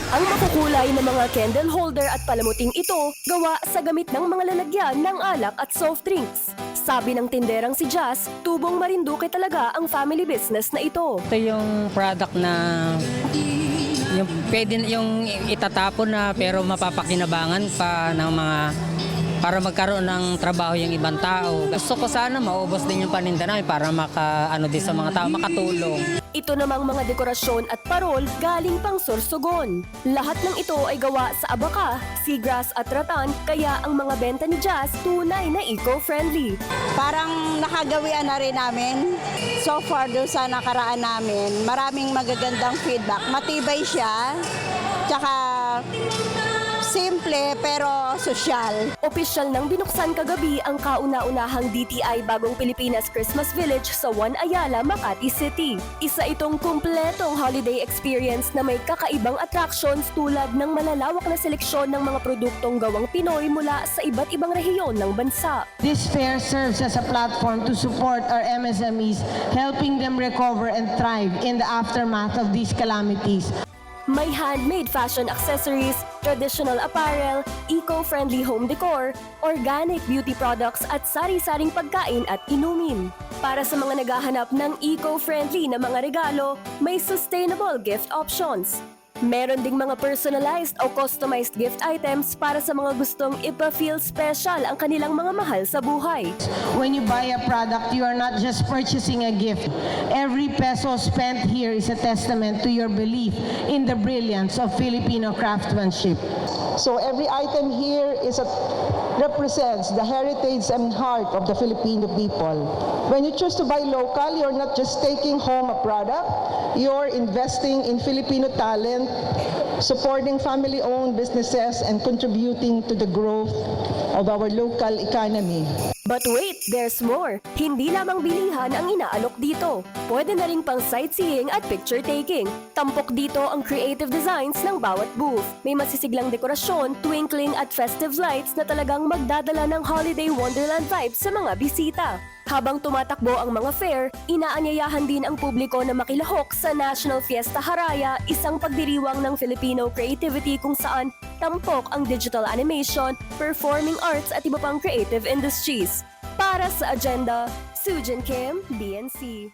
Ang makukulay na mga candle holder at palamuting ito gawa sa gamit ng mga lalagyan ng alak at soft drinks. Sabi ng tinderang si Jazz, tubong Marinduque talaga ang family business na ito. Ito yung product na yung pwede yung itatapon na pero mapapakinabangan pa ng mga para magkaroon ng trabaho yung ibang tao. Gusto ko sana maubos din yung paninda namin para din sa mga tao, makatulong. Ito namang mga dekorasyon at parol galing pang Sorsogon. Lahat ng ito ay gawa sa abaka, seagrass at rattan, kaya ang mga benta ni Jazz tunay na eco-friendly. Parang nakagawian na rin namin. So far doon sa nakaraan namin, maraming magagandang feedback. Matibay siya, tsaka simple pero sosyal. Opisyal nang binuksan kagabi ang kauna-unahang DTI Bagong Pilipinas Christmas Village sa Juan Ayala, Makati City. Isa itong kumpletong holiday experience na may kakaibang attractions tulad ng malalawak na seleksyon ng mga produktong gawang Pinoy mula sa iba't ibang rehiyon ng bansa. This fair serves as a platform to support our MSMEs, helping them recover and thrive in the aftermath of these calamities. May handmade fashion accessories, traditional apparel, eco-friendly home decor, organic beauty products at sari-saring pagkain at inumin. Para sa mga naghahanap ng eco-friendly na mga regalo, may sustainable gift options. Meron ding mga personalized o customized gift items para sa mga gustong ipa-feel special ang kanilang mga mahal sa buhay. When you buy a product, you are not just purchasing a gift. Every peso spent here is a testament to your belief in the brilliance of Filipino craftsmanship. So every item here represents the heritage and heart of the Filipino people. When you choose to buy local, you're not just taking home a product, you're investing in Filipino talent, supporting family-owned businesses, and contributing to the growth of our local economy. But wait, there's more. Hindi lamang bilihan ang inaalok dito. Pwede na ring pang sightseeing at picture taking. Tampok dito ang creative designs ng bawat booth. May masisiglang dekorasyon, twinkling at festive lights na talagang magdadala ng holiday wonderland vibes sa mga bisita. Habang tumatakbo ang mga fair, inaanyayahan din ang publiko na makilahok sa National Fiesta Haraya, isang pagdiriwang ng Filipino creativity kung saan tampok ang digital animation, performing arts at iba pang creative industries. Para sa agenda, Sujin Kim, BNC.